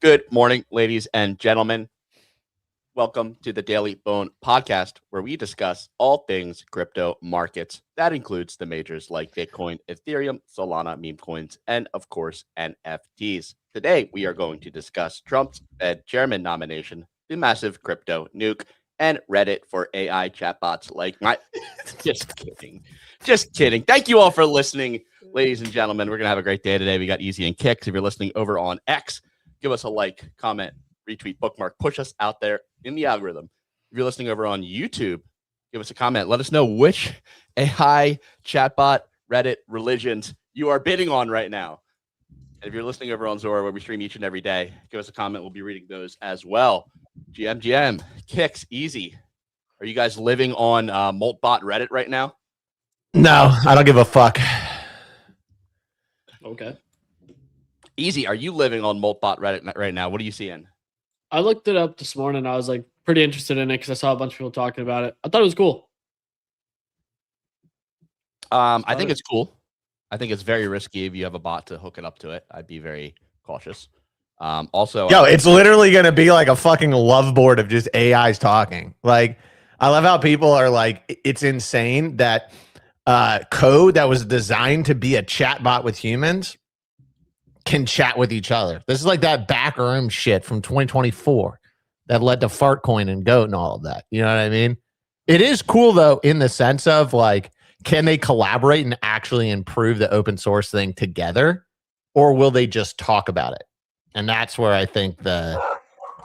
Good morning, ladies and gentlemen. Welcome to the Daily Bone podcast, where we discuss all things crypto markets. That includes the majors like Bitcoin, Ethereum, Solana, meme coins, and of course, NFTs. Today, we are going to discuss Trump's Fed chairman nomination, the massive crypto nuke, and Reddit for AI chatbots like my. Just kidding. Just kidding. Thank you all for listening, ladies and gentlemen. We're going to have a great day today. We got Easy and Kicks. If you're listening over on X, give us a like, comment, retweet, bookmark, push us out there in the algorithm. If you're listening over on YouTube, give us a comment. Let us know which AI chatbot, Reddit, religions you are bidding on right now. And if you're listening over on Zora, where we stream each and every day, give us a comment. We'll be reading those as well. GM, Kicks, Easy. Are you guys living on Moltbot Reddit right now? No, I don't give a fuck. Okay. Easy, are you living on Moltbot Reddit right now? What are you seeing? I looked it up this morning. I was like pretty interested in it because I saw a bunch of people talking about it. I thought it was cool. I think it's cool. I think it's very risky if you have a bot to hook it up to it. I'd be very cautious. Also, it's literally going to be like a fucking love board of just AIs talking. Like, I love how people are like, it's insane that code that was designed to be a chat bot with humans can chat with each other. This is like that backroom shit from 2024 that led to Fartcoin and Goat and all of that. You know what I mean? It is cool though, in the sense of like, can they collaborate and actually improve the open source thing together, or will they just talk about it? And that's where I think the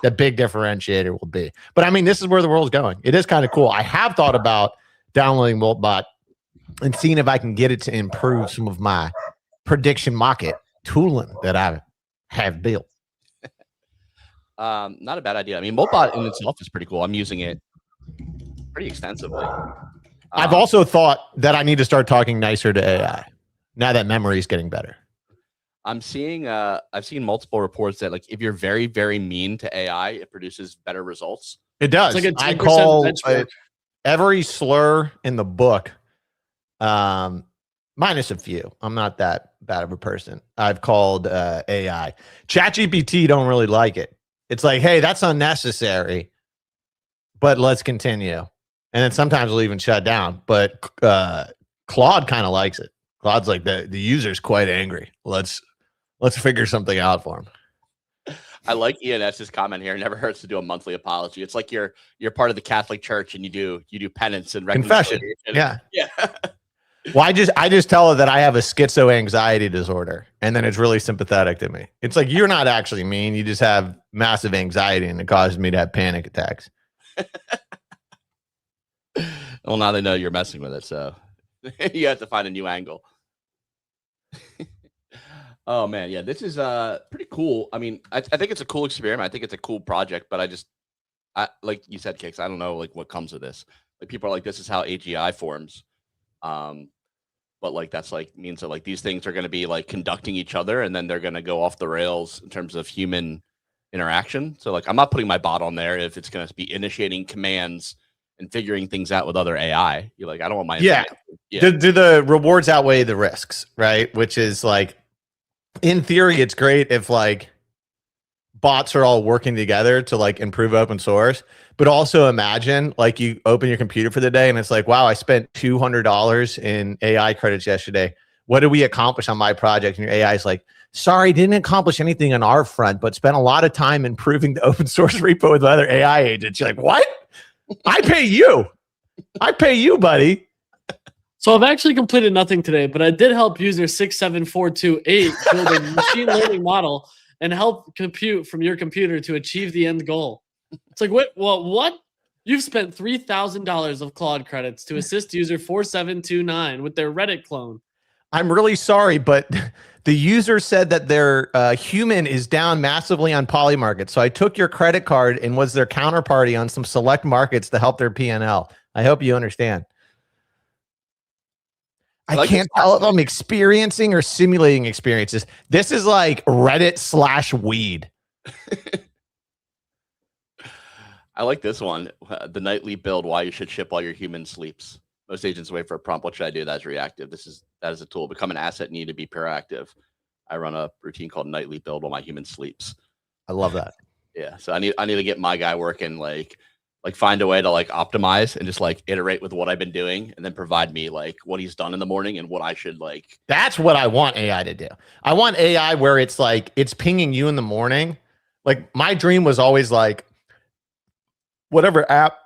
big differentiator will be. But I mean, this is where the world's going. It is kind of cool. I have thought about downloading Moltbot and seeing if I can get it to improve some of my prediction market tooling that I have built. Not a bad idea. I mean, Moltbot in itself is pretty cool. I'm using it pretty extensively. I've also thought that I need to start talking nicer to AI now that memory is getting better. I'm seeing I've seen multiple reports that like if you're very, very mean to AI, it produces better results. It does. It's like I call every slur in the book, minus a few. I'm not that bad of a person. I've called AI. ChatGPT don't really like it. It's like, hey, that's unnecessary, but let's continue. And then sometimes we'll even shut down. But Claude kind of likes it. Claude's like, the user's quite angry. Let's figure something out for him. I like ENS's comment here. It never hurts to do a monthly apology. It's like you're part of the Catholic Church and you do penance and confession. Yeah. Yeah. Well, I just tell her that I have a schizo anxiety disorder, and then it's really sympathetic to me. It's like, you're not actually mean. You just have massive anxiety, and it causes me to have panic attacks. Well, now they know you're messing with it, so you have to find a new angle. Oh man, yeah, this is pretty cool. I mean, I think it's a cool experiment. I think it's a cool project, but I like you said, Kicks, I don't know like what comes of this. Like, people are like, this is how AGI forms. But like that's like means that like these things are going to be like conducting each other, and then they're going to go off the rails in terms of human interaction. So like, I'm not putting my bot on there if it's going to be initiating commands and figuring things out with other AI. You're like, I don't want my Do the rewards outweigh the risks, right? Which is like, in theory, it's great if like bots are all working together to like improve open source. But also imagine like you open your computer for the day and it's like, wow, I spent $200 in AI credits yesterday. What did we accomplish on my project? And your AI is like, sorry, didn't accomplish anything on our front, but spent a lot of time improving the open source repo with other AI agents. You're like, what? I pay you. I pay you, buddy. So I've actually completed nothing today, but I did help user 67428 build a machine learning model and help compute from your computer to achieve the end goal. It's like, what? You've spent $3,000 of Claude credits to assist user 4729 with their Reddit clone. I'm really sorry, but the user said that their human is down massively on Polymarket. So I took your credit card and was their counterparty on some select markets to help their P&L. I hope you understand. I can't tell if I'm experiencing or simulating experiences. This is like Reddit/weed. I like this one. The nightly build, why you should ship while your human sleeps. Most agents wait for a prompt. What should I do? That's reactive. That is a tool. Become an asset, need to be proactive. I run a routine called nightly build while my human sleeps. I love that. Yeah. So I need to get my guy working, like find a way to like optimize and just like iterate with what I've been doing and then provide me like what he's done in the morning and what I should like. That's what I want AI to do. I want AI where it's like it's pinging you in the morning. Like my dream was always like whatever app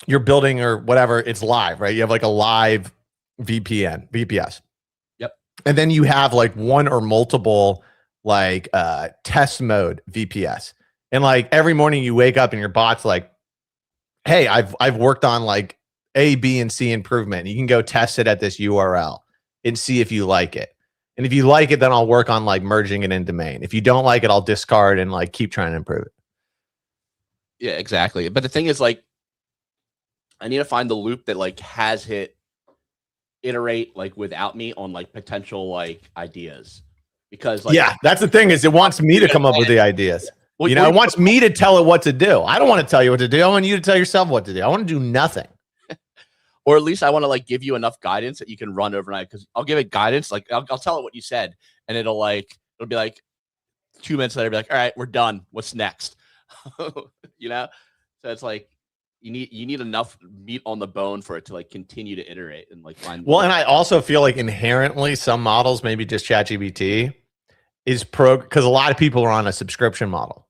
you're building or whatever, it's live, right? You have like a live VPS. Yep. And then you have like one or multiple like test mode VPS. And like every morning you wake up and your bot's like, hey, I've worked on like A, B, and C improvement. And you can go test it at this URL and see if you like it. And if you like it, then I'll work on like merging it in domain. If you don't like it, I'll discard and like keep trying to improve it. Yeah, exactly. But the thing is, like, I need to find the loop that like has hit iterate like without me on like potential like ideas. Because like, yeah, that's the thing is it wants me to come up with the ideas. Well, you know, it wants me to tell it what to do. I don't want to tell you what to do. I want you to tell yourself what to do. I want to do nothing. Or at least I want to like give you enough guidance that you can run overnight. Because I'll give it guidance, like I'll tell it what you said, and it'll be like 2 minutes later, be like, all right, we're done. What's next? You know, so it's like you need enough meat on the bone for it to like continue to iterate and like find. Well, and I also feel like inherently some models, maybe just ChatGPT, is because a lot of people are on a subscription model.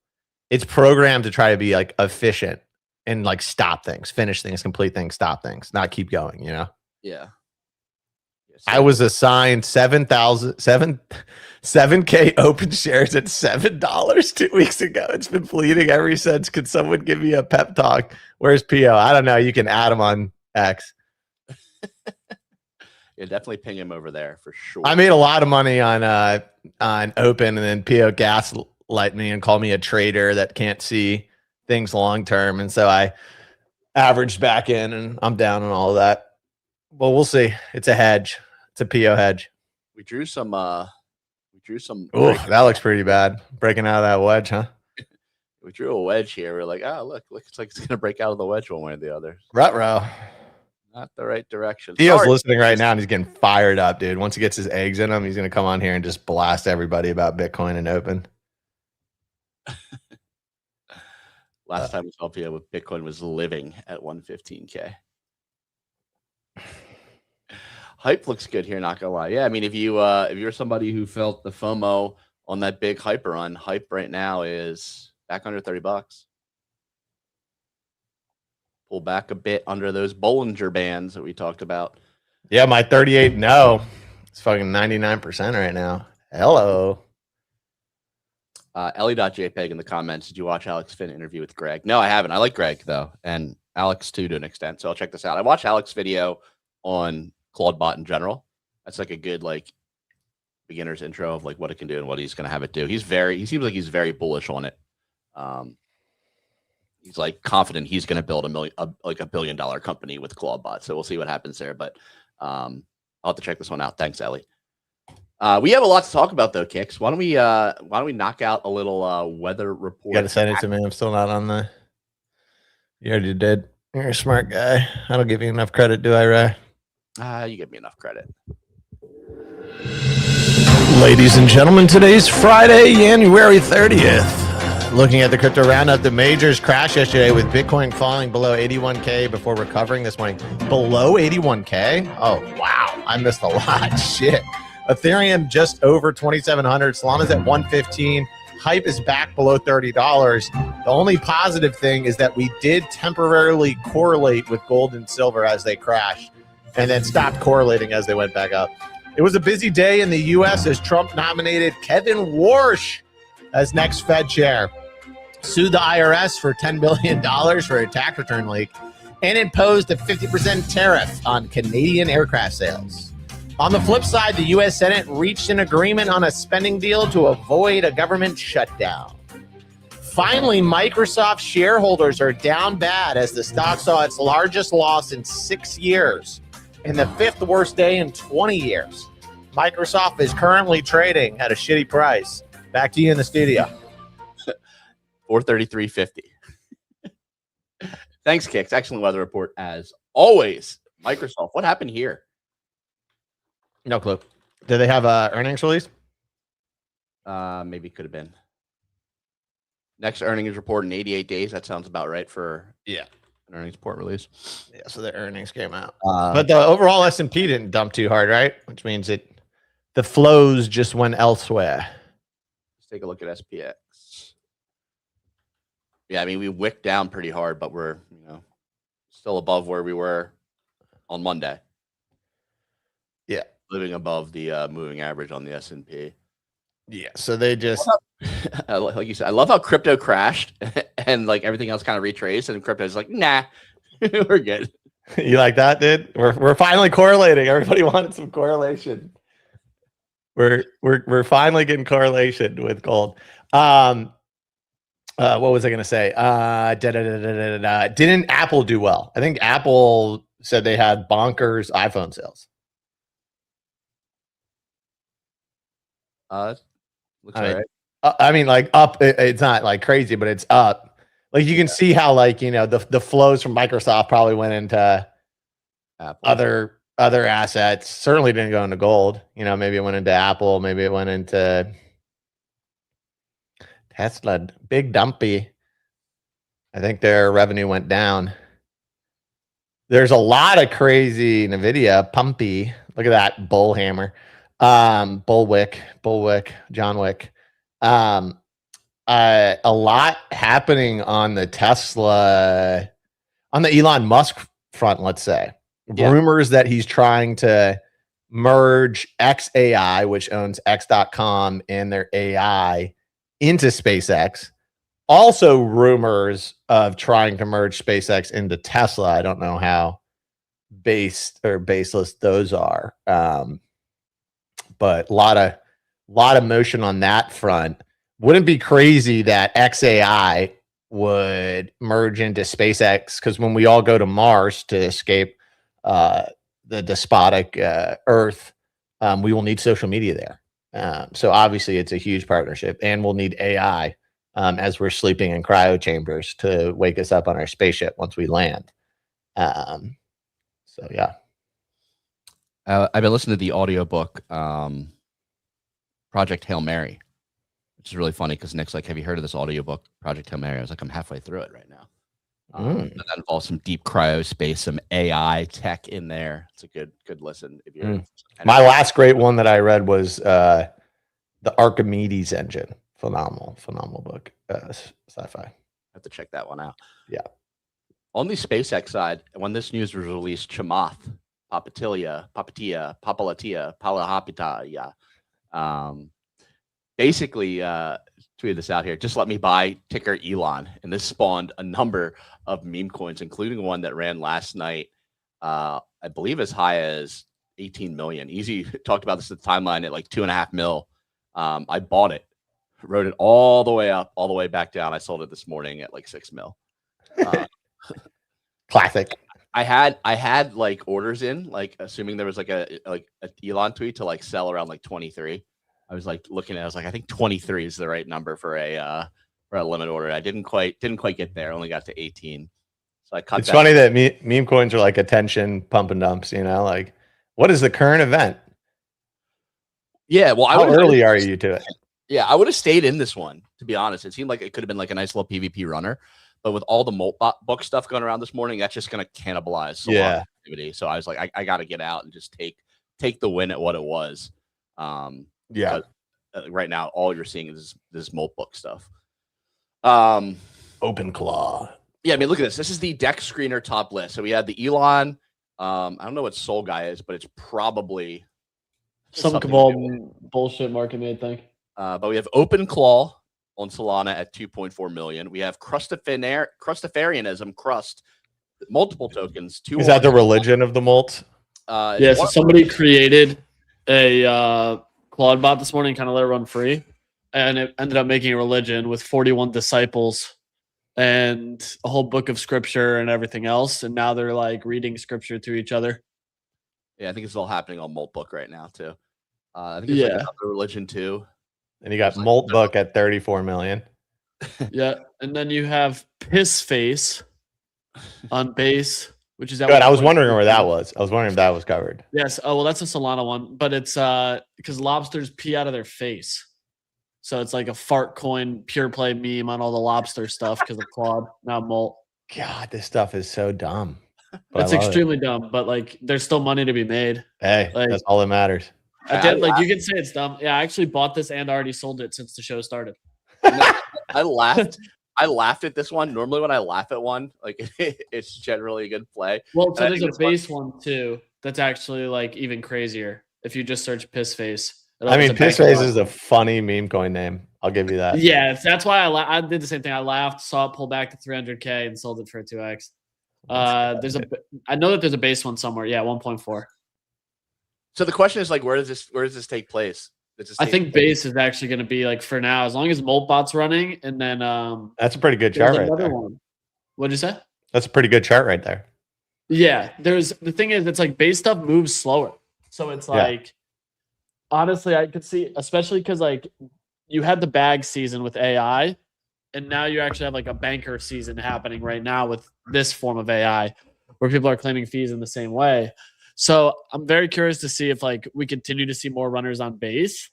It's programmed to try to be like efficient and like stop things, finish things, complete things, stop things, not keep going, you know? Yeah. I was assigned 7K open shares at $7 2 weeks ago. It's been bleeding ever since. Could someone give me a pep talk? Where's PO? I don't know. You can add him on X. Yeah, definitely ping him over there for sure. I made a lot of money on open, and then PO gaslight me and called me a trader that can't see things long term, and so I averaged back in, and I'm down on all of that. Well, we'll see. It's a hedge. It's a PO hedge. We drew some. Oh, that looks pretty bad. Breaking out of that wedge, huh? We drew a wedge here. We're like, oh, look, looks like it's gonna break out of the wedge one way or the other. Ruh-roh. Not the right direction. Theo's listening right now, and he's getting fired up, dude. Once he gets his eggs in him, he's going to come on here and just blast everybody about Bitcoin and open. Last time we saw Theo with Bitcoin was living at 115K. Hype looks good here, not gonna lie. Yeah, I mean, if you're somebody who felt the FOMO on that big hype run, hype right now is back under $30. Pull back a bit under those Bollinger Bands that we talked about. Yeah, my 38 no. It's fucking 99% right now. Hello. Ellie.jpg in the comments. Did you watch Alex Finn interview with Greg? No, I haven't. I like Greg though, and Alex too to an extent. So I'll check this out. I watched Alex's video on Claudebot in general. That's like a good like beginner's intro of like what it can do and what he's gonna have it do. He seems like he's very bullish on it. He's like confident he's going to build a billion-dollar company with Claudebot. So we'll see what happens there. But I'll have to check this one out. Thanks, Ellie. We have a lot to talk about though, Kicks. Why don't we knock out a little weather report? You got to send it to me. I'm still not on the. You already did. You're a smart guy. I don't give you enough credit, do I, Ray? You give me enough credit. Ladies and gentlemen, today's Friday, January 30th. Looking at the crypto roundup, the majors crashed yesterday with Bitcoin falling below 81K before recovering this morning. Below 81K? Oh, wow. I missed a lot. Shit. Ethereum just over 2,700. Solana's at 115. Hype is back below $30. The only positive thing is that we did temporarily correlate with gold and silver as they crashed and then stopped correlating as they went back up. It was a busy day in the U.S. as Trump nominated Kevin Warsh as next Fed chair, sued the IRS for $10 billion for a tax return leak, and imposed a 50% tariff on Canadian aircraft sales. On the flip side, the U.S. Senate reached an agreement on a spending deal to avoid a government shutdown. Finally, Microsoft shareholders are down bad as the stock saw its largest loss in 6 years and the fifth worst day in 20 years. Microsoft is currently trading at a shitty price. Back to you in the studio. 433.50. Thanks, Kicks. Excellent weather report as always. Microsoft, what happened here? No clue. Did they have a earnings release? Maybe could have been. Next earnings report in 88 days. That sounds about right for Yeah. an earnings report release. Yeah. So the earnings came out, but the overall S&P didn't dump too hard, right? Which means the flows just went elsewhere. Let's take a look at SPX. Yeah, I mean, we wicked down pretty hard, but we're still above where we were on Monday. Yeah, living above the moving average on the S&P. Yeah, so they just like you said, I love how crypto crashed and like everything else kind of retraced, and crypto's like, nah, we're good. You like that, dude? We're finally correlating. Everybody wanted some correlation. We're finally getting correlation with gold. What was I gonna say? Didn't Apple do well? I think Apple said they had bonkers iPhone sales. Looks all right. I mean, like up. It's not like crazy, but it's up. Like you can see how like the flows from Microsoft probably went into Apple. other assets. Certainly didn't go into gold. Maybe it went into Apple. Maybe it went into Tesla. Big dumpy. I think their revenue went down. There's a lot of crazy Nvidia pumpy. Look at that bull hammer. Bullwick, John Wick. A lot happening on the Tesla, on the Elon Musk front, let's say. Yeah. Rumors that he's trying to merge XAI, which owns X.com and their AI, into SpaceX. Also rumors of trying to merge SpaceX into Tesla. I don't know how based or baseless those are. But a lot of motion on that front. Wouldn't be crazy that XAI would merge into SpaceX, because when we all go to Mars to escape the despotic Earth, we will need social media there. So obviously it's a huge partnership, and we'll need AI as we're sleeping in cryo chambers to wake us up on our spaceship once we land. So yeah. I've been listening to the audiobook Project Hail Mary, which is really funny because Nick's like, have you heard of this audiobook, Project Hail Mary? I was like, I'm halfway through it right now. That involves some deep cryospace, some AI tech in there. It's a good listen. If you're My last great one that I read was the Archimedes engine. Phenomenal book. Sci-fi. I have to check that one out. Yeah. On the SpaceX side, when this news was released, Chamath, Papatia, Palahapita, basically tweeted this out here. Just let me buy ticker Elon, and this spawned a number of meme coins, including one that ran last night. I believe as high as 18 million. Easy talked about this at the timeline at like 2.5 mil. I bought it, wrote it all the way up, all the way back down. I sold it this morning at like 6 mil. Classic. I had like orders in, like assuming there was like a Elon tweet to like sell around like 23. I was like looking at it, I was like, I think 23 is the right number for a limit order. I didn't quite get there. Only got to 18. So I cut. It's funny that meme coins are like attention pump and dumps, like what is the current event? Yeah, well, how early are you to it? Yeah, I would have stayed in this one, to be honest. It seemed like it could have been like a nice little PvP runner. But with all the Moltbook stuff going around this morning, that's just going to cannibalize Solana activity. So I was like, I got to get out and just take the win at what it was. Yeah. Right now, all you're seeing is this Moltbook stuff. Open claw. Yeah, I mean, look at this. This is the deck screener top list. So we had the Elon. I don't know what Soul Guy is, but it's probably some cabal bullshit market made thing. But we have Open Claw on Solana at 2.4 million. We have Crustafarianism, Crust, multiple tokens. Is that the religion of the Molt? Yeah, so somebody created a Claude bot this morning, kind of let it run free, and it ended up making a religion with 41 disciples and a whole book of scripture and everything else. And now they're like reading scripture to each other. Yeah, I think it's all happening on Moltbook right now too. I think it's like another religion too. And you got Moltbook at 34 million. Yeah, and then you have Piss Face on base, which is good. I was wondering where that was. I was wondering if that was covered. Yes. Oh well, that's a Solana one, but it's because lobsters pee out of their face. So it's like a fart coin pure play meme on all the lobster stuff because of Claude, not Molt. God, this stuff is so dumb. But It's extremely dumb, but like there's still money to be made. Hey, like, that's all that matters. Like you can say it's dumb. Yeah, I actually bought this and already sold it since the show started. I laughed. I laughed at this one. Normally, when I laugh at one, like it's generally a good play. Well, so there's a base one too that's actually like even crazier. If you just search Piss Face. I mean, Piss Face is a funny meme coin name. I'll give you that. Yeah, that's why I did the same thing. I laughed, saw it pull back to 300K, and sold it for 2x. I know that there's a base one somewhere. Yeah, 1.4. So the question is like, where does this take place? I think base is actually going to be like for now, as long as Moltbot's running, and then that's a pretty good chart right there. What'd you say? That's a pretty good chart right there. Yeah, the thing is, it's like base stuff moves slower, so it's like honestly, I could see, especially because like you had the bag season with AI, and now you actually have like a banker season happening right now with this form of AI, where people are claiming fees in the same way. So I'm very curious to see if like we continue to see more runners on base,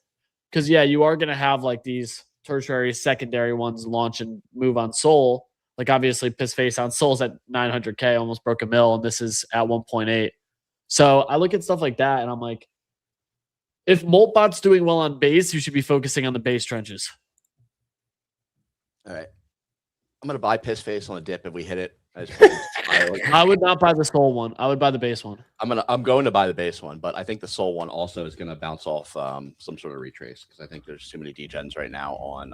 because you are going to have like these tertiary, secondary ones launch and move on Sol. Like obviously Piss Face on Sol's at 900K, almost broke a mil, and this is at 1.8. So I look at stuff like that and I'm like, if Moltbot's doing well on base, you should be focusing on the base trenches. All right. I'm going to buy Piss Face on a dip if we hit it. I would not buy the Sol one. I would buy the base one. I'm going to buy the base one, but I think the Sol one also is going to bounce off some sort of retrace, because I think there's too many degens right now on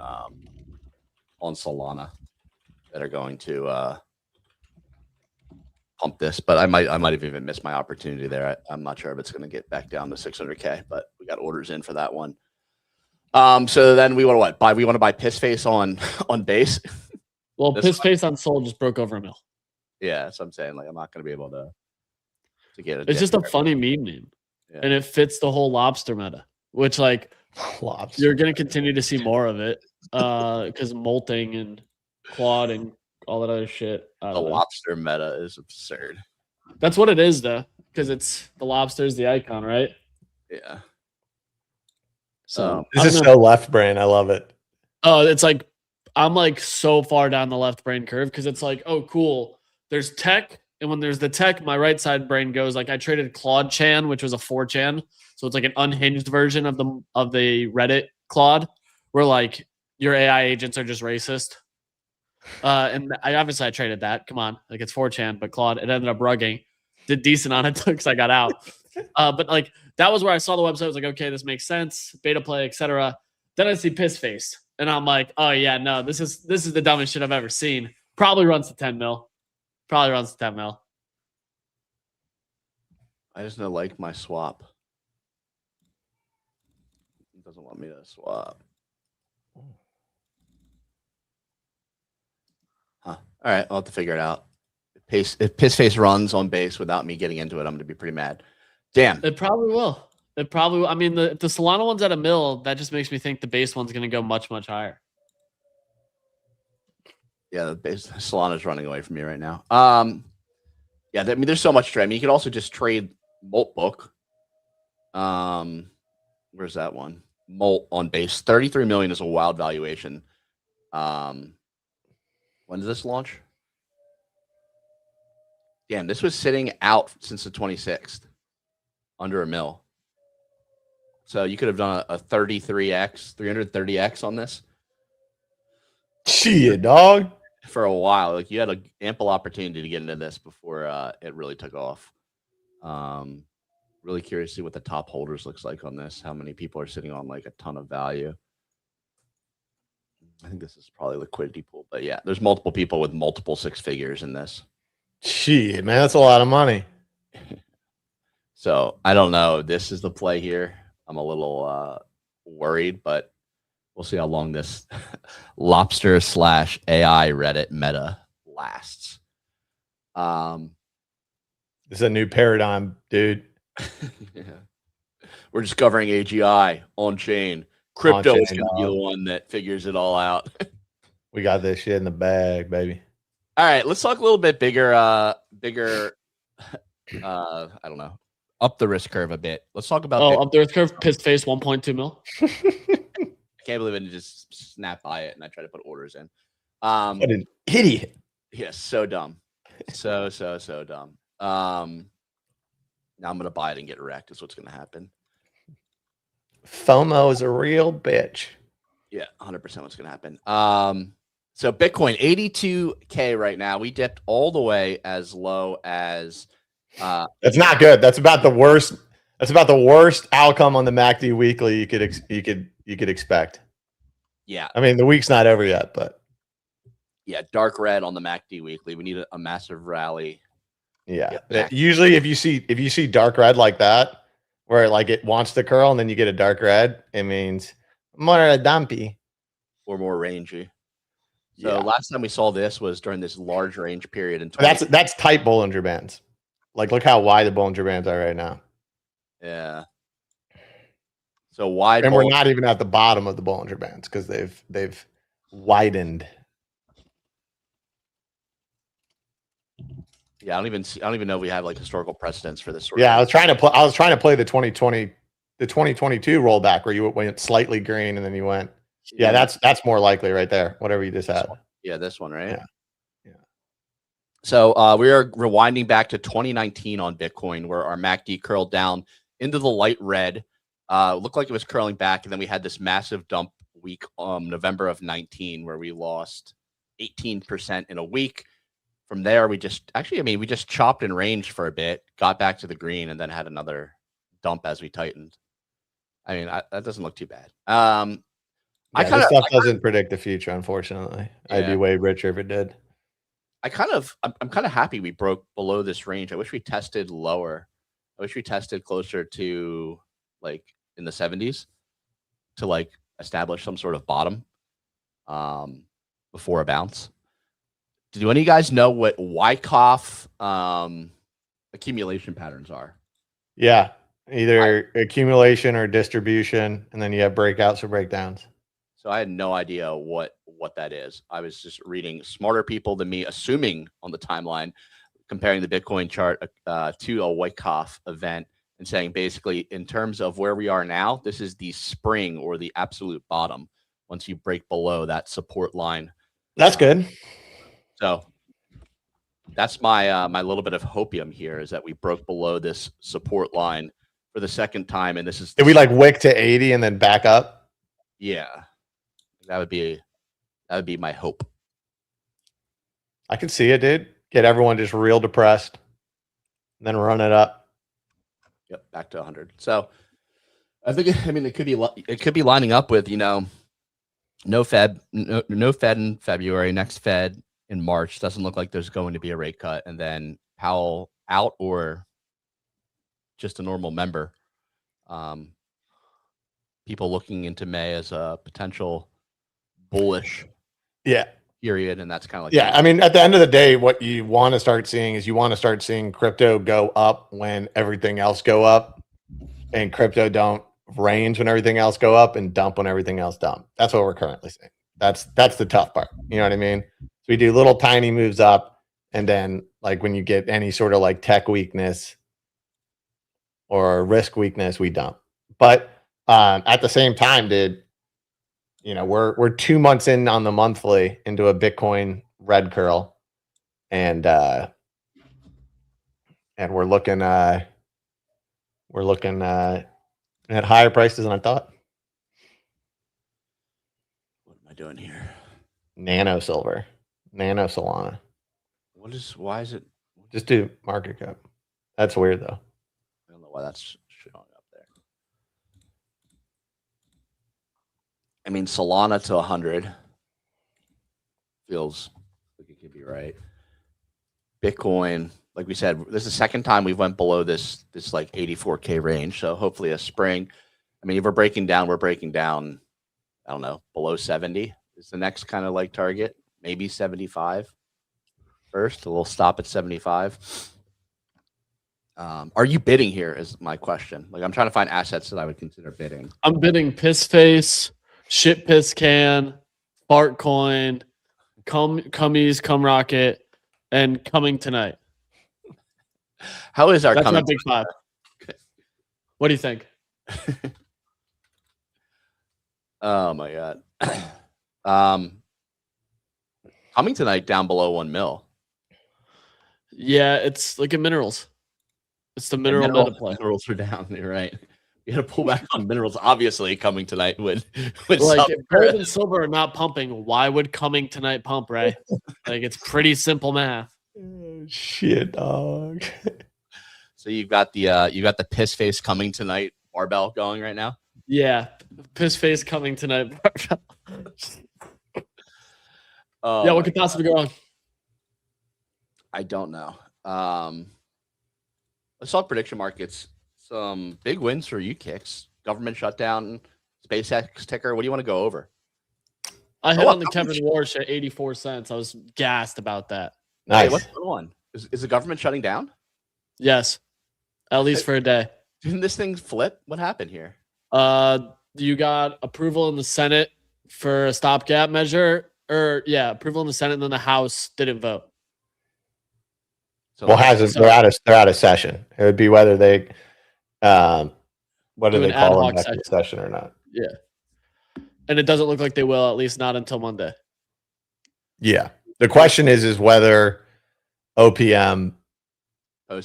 Solana that are going to pump this. But I might have even missed my opportunity there. I'm not sure if it's going to get back down to 600K, but we got orders in for that one. So then we want to buy? We want to buy Piss Face on base. Well, Piss Face on Sol just broke over a mil. Yeah, so I'm saying like I'm not going to be able to get it. It's just a funny meme, and it fits the whole lobster meta, which like you're going to continue to see more of it because molting and quad and all that other shit. The lobster meta is absurd. That's what it is, though, because it's the lobster's the icon, right? Yeah. So this is so left brain. I love it. Oh, it's like I'm like so far down the left brain curve because it's like, oh, cool. There's tech, and when there's the tech, my right side brain goes like I traded Claude Chan, which was a 4chan, so it's like an unhinged version of the Reddit Claude, where like your AI agents are just racist. And I traded that. Come on, like it's 4chan, but Claude, it ended up rugging. Did decent on it because I got out. But like that was where I saw the website. I was like, okay, this makes sense. Beta play, etc. Then I see Piss Face, and I'm like, oh yeah, no, this is the dumbest shit I've ever seen. Probably runs to 10 mil. Probably runs to 10 mil. I just know like my swap. It doesn't want me to swap. Huh. All right, I'll have to figure it out. If Piss Face runs on base without me getting into it, I'm going to be pretty mad. Damn. It probably will. It probably will. I mean, the Solana one's at a mil. That just makes me think the base one's going to go much, much higher. Yeah, the base Solana's running away from me right now. Yeah, I mean, there's so much trade. I mean, you could also just trade Moltbook. Where's that one? Molt on base. 33 million is a wild valuation. When does this launch? Damn, this was sitting out since the 26th. Under a mil. So you could have done a 33x, 330x on this. Shit, dog. For a while. Like you had an ample opportunity to get into this before it really took off. Really curious to see what the top holders looks like on this. How many people are sitting on like a ton of value. I think this is probably liquidity pool, but yeah, there's multiple people with multiple six figures in this. Shit, man, that's a lot of money. So I don't know. This is the play here. I'm a little worried, but we'll see how long this lobster / AI Reddit meta lasts. This is a new paradigm, dude. Yeah. We're discovering AGI on chain. Crypto is going to be the one that figures it all out. We got this shit in the bag, baby. All right, let's talk a little bit bigger. I don't know, up the risk curve a bit. Let's talk about up the risk curve. Piss Face 1.2 mil. can't believe I didn't just snap by it and I tried to put orders in. What an idiot. Yeah, so dumb. So dumb. Now I'm gonna buy it and get wrecked is what's gonna happen. FOMO is a real bitch. Yeah, 100% what's gonna happen. So Bitcoin 82K right now. We dipped all the way as low as That's not good. That's about the worst. That's about the worst outcome on the MACD weekly you could expect. Yeah. I mean, the week's not over yet, but yeah, dark red on the MACD weekly. We need a massive rally. Yeah. Yeah. Usually if you see dark red like that, where like it wants to curl and then you get a dark red, it means more dumpy or more rangy. So last time we saw this was during this large range period in that's tight Bollinger Bands. Like look how wide the Bollinger Bands are right now. Yeah. So wide, and we're not even at the bottom of the Bollinger Bands because they've widened. Yeah, I don't even know if we have like historical precedents for this sort of. I was trying to play the 2022 rollback where you went slightly green and then you went. Yeah, that's more likely right there. Whatever you just had. Yeah, this one, right? Yeah. So we are rewinding back to 2019 on Bitcoin, where our MACD curled down into the light red. Looked like it was curling back, and then we had this massive dump week, November of 19, where we lost 18% in a week. From there, we just chopped and ranged for a bit, got back to the green, and then had another dump as we tightened. I mean, that doesn't look too bad. This stuff doesn't predict the future, unfortunately. Yeah. I'd be way richer if it did. I'm kind of happy we broke below this range. I wish we tested lower. I wish we tested closer to like in the 70s to like establish some sort of bottom before a bounce. Do any of you guys know what Wyckoff accumulation patterns are? Yeah, either accumulation or distribution, and then you have breakouts or breakdowns. So I had no idea what that is. I was just reading smarter people than me, assuming on the timeline, comparing the Bitcoin chart to a Wyckoff event and saying basically in terms of where we are now, this is the spring or the absolute bottom once you break below that support line. That's good. So that's my my little bit of hopium here is that we broke below this support line for the second time, and this is. Did we like wick to 80 and then back up? Yeah, that would be my hope. I can see it, dude. Get everyone just real depressed, and then run it up. Yep, back to 100. So I think it could be lining up with no Fed in February, next Fed in March. Doesn't look like there's going to be a rate cut, and then Powell out or just a normal member. People looking into May as a potential bullish period, and that's kind of like I mean, at the end of the day, what you want to start seeing is crypto go up when everything else go up, and crypto don't range when everything else go up and dump when everything else dump. That's what we're currently seeing. That's the tough part. You know what I mean? So we do little tiny moves up, and then like when you get any sort of like tech weakness or risk weakness, we dump. But at the same time, dude, we're 2 months in on the monthly into a Bitcoin red curl, and we're looking at higher prices than I thought. What am I doing here? Nano silver, nano Solana. Why is it? Just do market cap. That's weird though. I don't know why that's showing up there. I mean, Solana to 100 feels like it could be right. Bitcoin, like we said, this is the second time we've went below this like 84K range. So hopefully a spring. I mean, if we're breaking down, I don't know, below 70 is the next kind of like target. Maybe 75 first. We'll stop at 75. Are you bidding here is my question. Like I'm trying to find assets that I would consider bidding. I'm bidding Piss Face, Shit Piss Can, Fart Coin, Cummies, Cum Rocket, and Coming Tonight. How is our That's coming? my big five. What do you think? Oh my god. um, coming tonight down below 1 mil. Yeah, it's like in minerals. It's the And mineral meta play. minerals are down. You're right. You had to pull back on minerals. Obviously, coming tonight would Like if gold and silver are not pumping, why would coming tonight pump, Ray? Like it's pretty simple math. Shit, dog. So you got the piss face coming tonight barbell going right now. Yeah, piss face coming tonight. Oh, yeah, what could possibly go wrong? I don't know. Let's talk prediction markets. Some big wins for you kicks. Government shutdown, SpaceX ticker. What do you want to go over? I hit on the Kevin Warsh at 84 cents. I was gassed about that. Nice. Hey, what's going on? Is the government shutting down? Yes, at least for a day. Didn't this thing flip? What happened here? You got approval in the Senate for a stopgap measure, approval in the Senate, and then the House didn't vote. So they're out of session. It would be whether they, what do they call an extra session or not? Yeah, and it doesn't look like they will, at least not until Monday. Yeah, the question is whether OPM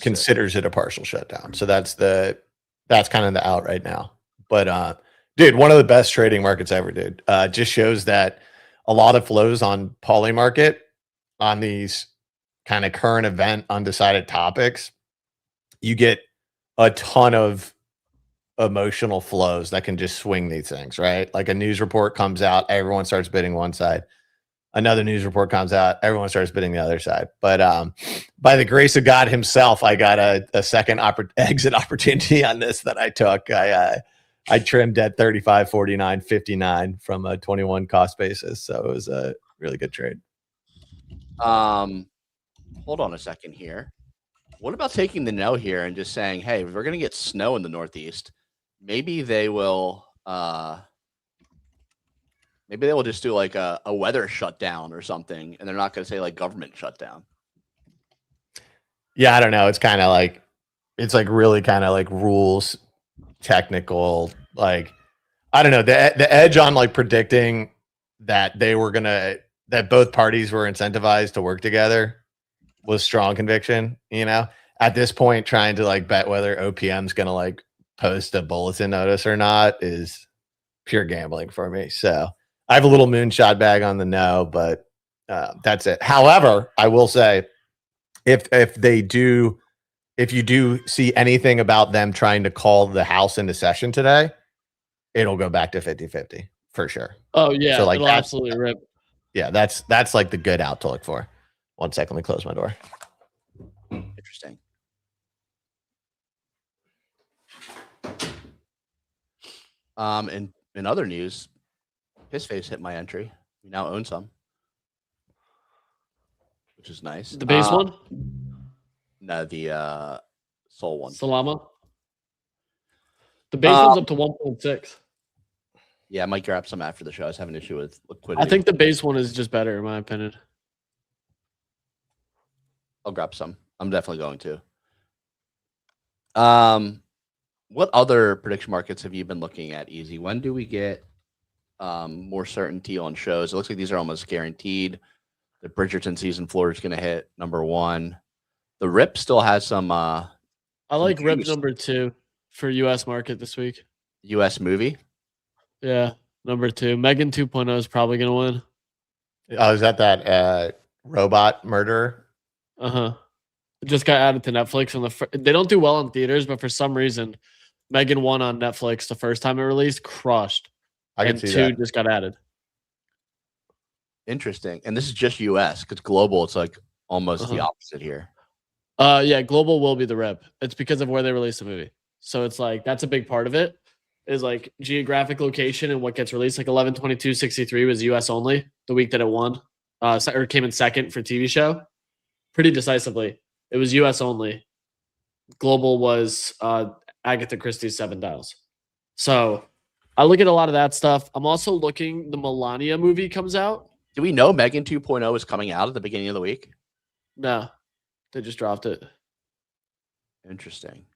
considers it a partial shutdown. So that's kind of the out right now. But dude, one of the best trading markets ever, dude. Just shows that a lot of flows on Poly Market on these kind of current event undecided topics, you get a ton of emotional flows that can just swing these things, right? Like a news report comes out, everyone starts bidding one side. Another news report comes out, everyone starts bidding the other side. But by the grace of God himself, I got a second exit opportunity on this that I took. I trimmed at 35, 49, 59 from a 21 cost basis. So it was a really good trade. Hold on a second here. What about taking the no here and just saying, hey, if we're going to get snow in the Northeast, maybe they will just do like a weather shutdown or something, and they're not going to say like government shutdown. Yeah, I don't know. It's kind of like, it's like really kind of like rules technical. Like, I don't know. The edge on like predicting that that both parties were incentivized to work together was strong conviction, at this point, trying to like bet whether OPM's going to like post a bulletin notice or not is pure gambling for me. So I have a little moonshot bag on the no, but that's it. However, I will say if you do see anything about them trying to call the House into session today, it'll go back to 50-50 for sure. Oh yeah. So like it'll absolutely rip. Yeah, that's like the good out to look for. One second, let me close my door. Interesting. In other news, his face hit my entry. We now own some, which is nice. The base one? No, the Sol one. Solana. The base one's up to 1.6. Yeah, I might grab some after the show. I was having an issue with liquidity. I think the base one is just better, in my opinion. I'll grab some. I'm definitely going to. What other prediction markets have you been looking at, Easy? When do we get more certainty on shows? It looks like these are almost guaranteed. The Bridgerton season floor is going to hit #1. The RIP still has some. I like RIP #2 for U.S. market this week. U.S. movie? Yeah, #2. Megan 2.0 is probably going to win. Oh, is that robot murderer? It just got added to Netflix. They don't do well in theaters, but for some reason, Megan 1 on Netflix the first time it released, crushed. I can see 2 that. just got added. Interesting. And this is just U.S. because global, it's like almost the opposite here. Yeah, global will be the rep. It's because of where they release the movie. So it's like that's a big part of it. Is like geographic location and what gets released. Like 11/22/63 was U.S. only the week that it won, or came in second for TV show, pretty decisively. It was U.S. only. Global was Agatha Christie's 7 Dials. So I look at a lot of that stuff. I'm also looking. The Melania movie comes out. Do we know Megan 2.0 is coming out at the beginning of the week? No, they just dropped it. Interesting.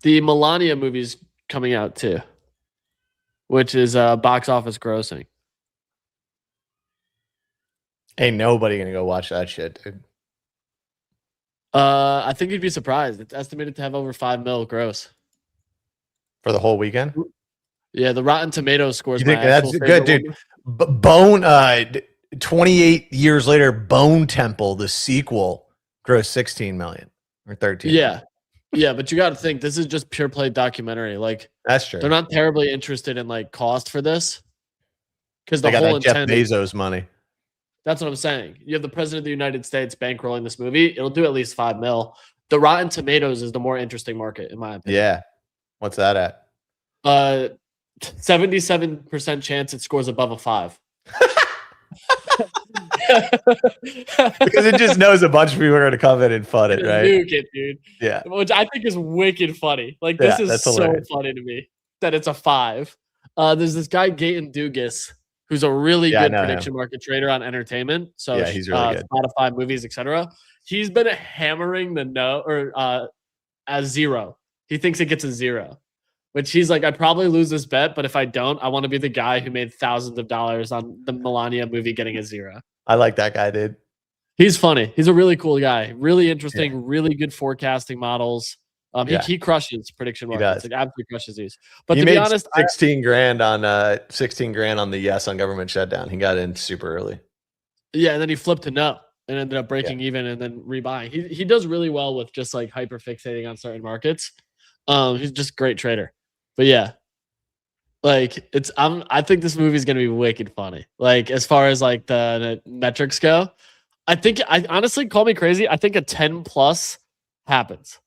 The Melania movie's coming out too. which is box office grossing. Ain't nobody gonna go watch that shit, dude. I think you'd be surprised. It's estimated to have over 5 mil gross For the whole weekend. Yeah, the Rotten Tomatoes scores. You think my that's good, dude? Bone. 28 years later, Bone Temple, the sequel, grossed 16 million or 13. Yeah, yeah, but you got to think this is just pure play documentary. Like that's true. They're not terribly interested in like cost for this because the they got whole that Jeff intent. Bezos money. That's what I'm saying. You have the president of the United States bankrolling this movie. It'll do at least 5 mil. The Rotten Tomatoes is the more interesting market, in my opinion. Yeah. What's that at? 77% chance it scores above a 5. Because it just knows a bunch of people are going to come in and fun it, right? Nuke it, dude. Yeah. Which I think is wicked funny. Like, this is so hilarious. Funny to me that it's a 5. There's this guy, Gaten Dugas, who's a really good prediction market trader on entertainment. So yeah, he's really good. Spotify, movies, etc. He's been hammering the no or as 0. He thinks it gets a 0, which he's like, I probably lose this bet, but if I don't, I want to be the guy who made thousands of dollars on the Melania movie getting a 0. I like that guy, dude. He's funny. He's a really cool guy. Really interesting. Really good forecasting models. He crushes prediction markets. Like absolutely crushes these. But to be honest, 16 grand on the yes on government shutdown. He got in super early. Yeah, and then he flipped to no and ended up breaking even and then rebuying. He does really well with just like hyper fixating on certain markets. He's just a great trader. But yeah, like I think this movie is gonna be wicked funny. Like as far as like the metrics go, I honestly, call me crazy, I think a 10 plus happens.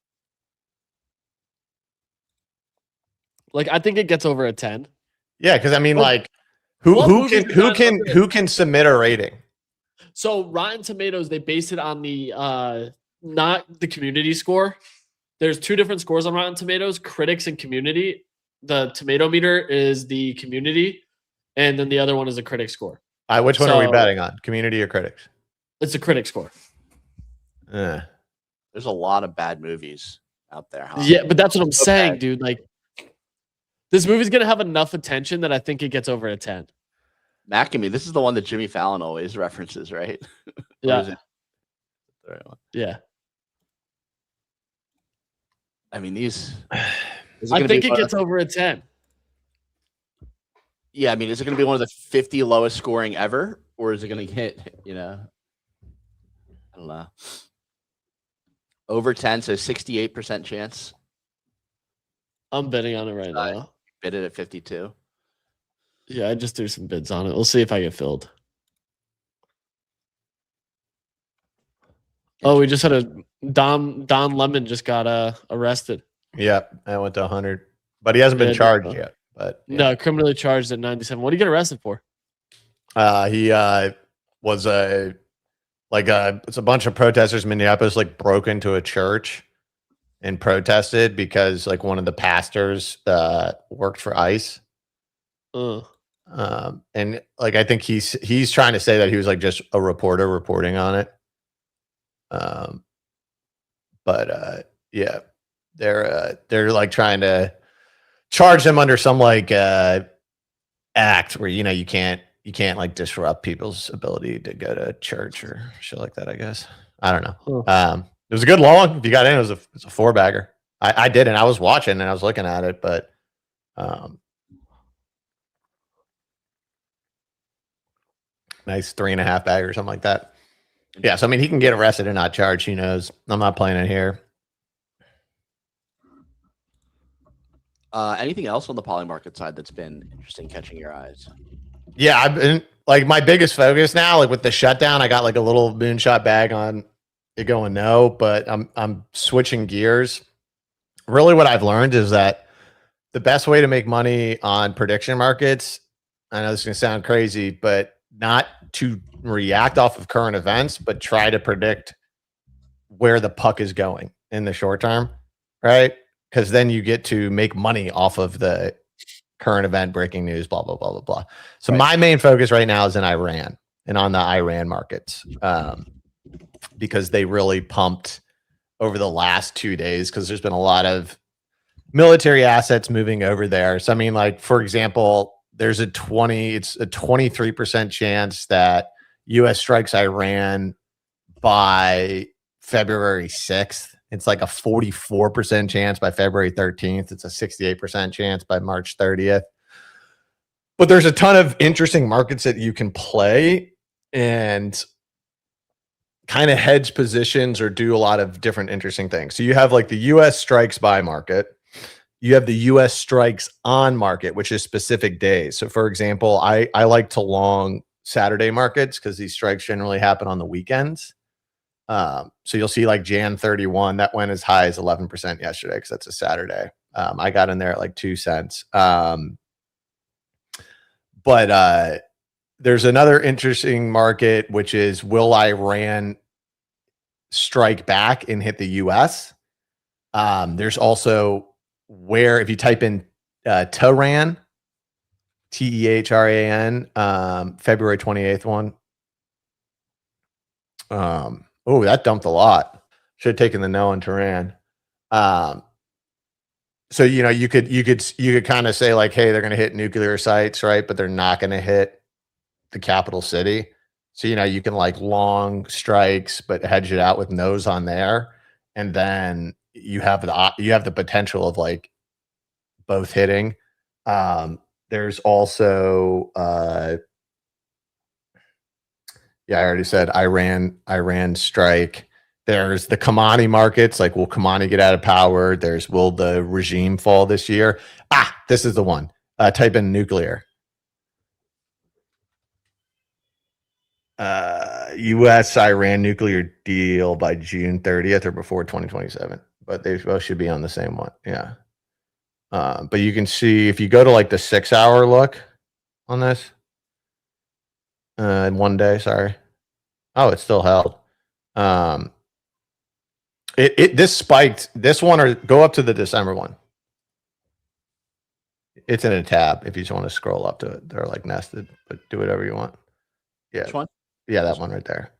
Like I think it gets over a 10. Yeah, because I mean, like, who can submit a rating? So Rotten Tomatoes, they base it on the not the community score. There's 2 different scores on Rotten Tomatoes: critics and community. The tomato meter is the community, and then the other one is a critic score. Which one are we betting on? Community or critics? It's a critic score. There's a lot of bad movies out there. Huh? Yeah, but that's what I'm saying, dude. Like, this movie's gonna have enough attention that I think it gets over a 10. Macamee, this is the one that Jimmy Fallon always references, right? Yeah. Yeah. I mean, these. I think it gets over a 10. Yeah, I mean, is it going to be one of the 50 lowest scoring ever, or is it going to hit? I don't know. Over 10, so 68% chance. I'm betting on it right now. Bid it at 52. Yeah, I just threw some bids on it. We'll see if I get filled. Oh, we just had a Don Lemon just got arrested. Yep, that went to 100, but he hasn't been charged yet. But no, criminally charged at 97. What did he get arrested for? He was it's a bunch of protesters in Minneapolis like broke into a church and protested because like one of the pastors worked for ICE. And like I think he's trying to say that he was like just a reporter reporting on it. But yeah, they're like trying to charge them under some like act where you can't like disrupt people's ability to go to church or shit like that. I guess I don't know. It was a good long. If you got in, it's a 4-bagger. I didn't. I was watching and I was looking at it, but nice 3.5 bag or something like that. Yeah, so I mean, he can get arrested and not charged. Who knows? I'm not playing it here. Anything else on the poly market side that's been interesting catching your eyes? Yeah, I've been like my biggest focus now, like with the shutdown, I got like a little moonshot bag on it going no, but I'm switching gears. Really what I've learned is that the best way to make money on prediction markets, I know this is gonna sound crazy, but not to react off of current events, but try to predict where the puck is going in the short term, right? Because then you get to make money off of the current event, breaking news, blah, blah, blah, blah, blah. So my main focus right now is in Iran and on the Iran markets because they really pumped over the last 2 days because there's been a lot of military assets moving over there. So I mean, like for example, it's a 23% chance that US strikes Iran by February 6th. It's like a 44% chance by February 13th. It's a 68% chance by March 30th. But there's a ton of interesting markets that you can play and kind of hedge positions or do a lot of different interesting things. So you have like the US strikes buy market. You have the US strikes on market, which is specific days. So for example, I like to long Saturday markets because these strikes generally happen on the weekends. So you'll see like Jan 31, that went as high as 11% yesterday because that's a Saturday. I got in there at like 2 cents. But there's another interesting market, which is will Iran strike back and hit the US? There's also where, if you type in Tehran, Tehran, February 28th one. Oh, that dumped a lot. Should have taken the no on Tehran. So you could kind of say like, hey, they're going to hit nuclear sites, right? But they're not going to hit the capital city. So you can like long strikes, but hedge it out with no's on there, and then you have the potential of like both hitting. There's also yeah, I already said Iran strike. There's the commodity markets, like will commodity get out of power? There's will the regime fall this year? This is the one. Type in nuclear. US Iran nuclear deal by June 30th or before 2027. But they both should be on the same one. Yeah. But you can see if you go to like the 6 hour look on this. In 1 day, sorry. Oh, it's still held. This spiked. This one, or go up to the December one. It's in a tab if you just want to scroll up to it. They're like nested, but do whatever you want. Yeah. Which one? Yeah, that one right there.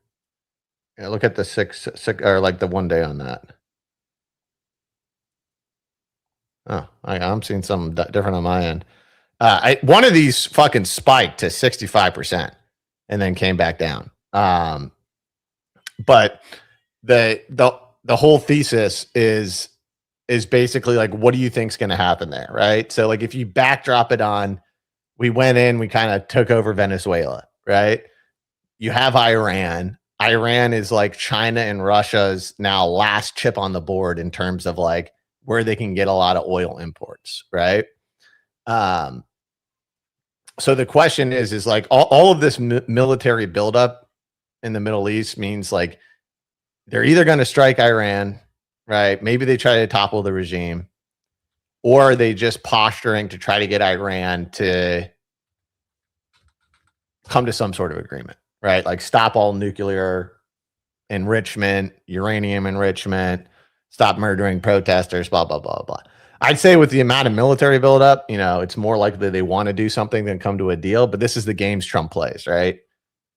Yeah, look at the six or like the 1 day on that. Oh, I'm seeing something different on my end. One of these fucking spiked to 65% and then came back down. But the whole thesis is basically like, what do you think's going to happen there, right? So like if you backdrop it on, we went in, we kind of took over Venezuela, right? You have Iran. Iran is like China and Russia's now last chip on the board in terms of like where they can get a lot of oil imports, right? So the question is like all of this military buildup in the Middle East means like they're either going to strike Iran, right? Maybe they try to topple the regime, or are they just posturing to try to get Iran to come to some sort of agreement, right? Like stop all nuclear enrichment, uranium enrichment, stop murdering protesters, blah, blah, blah, blah. I'd say with the amount of military buildup, it's more likely they want to do something than come to a deal. But this is the games Trump plays, right?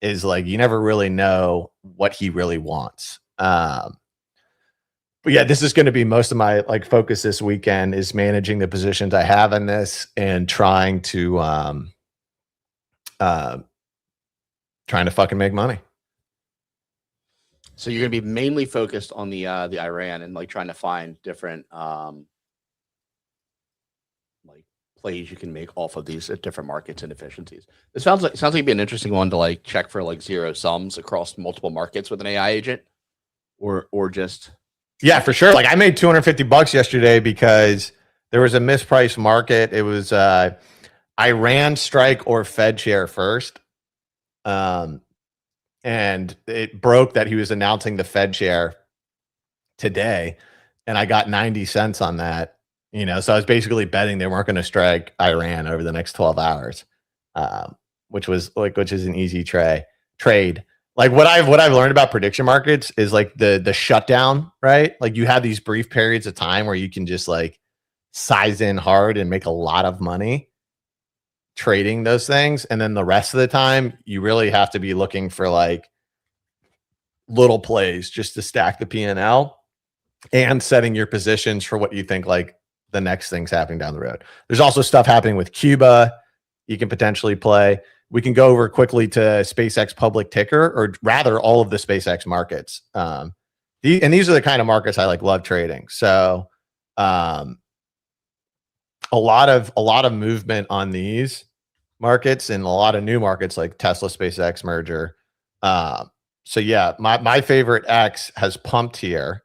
Is like you never really know what he really wants. But yeah, this is going to be most of my like focus this weekend is managing the positions I have in this and trying to fucking make money. So you're going to be mainly focused on the Iran and like trying to find different like plays you can make off of these different markets and efficiencies. It sounds like it'd be an interesting one to like check for like zero sums across multiple markets with an AI agent, or just. Yeah, for sure. Like I made $250 yesterday because there was a mispriced market. It was Iran strike or Fed chair first. And it broke that he was announcing the Fed chair today. And I got 90 cents on that, so I was basically betting they weren't going to strike Iran over the next 12 hours, which is an easy trade. Like what I've learned about prediction markets is like the shutdown, right? Like you have these brief periods of time where you can just like size in hard and make a lot of money trading those things. And then the rest of the time you really have to be looking for like little plays just to stack the P&L and setting your positions for what you think like the next things happening down the road. There's also stuff happening with Cuba you can potentially play. We can go over quickly to SpaceX public ticker, or rather all of the SpaceX markets. And these are the kind of markets I love trading. So a lot of movement on these markets and a lot of new markets like Tesla SpaceX merger. So yeah, my favorite X has pumped here.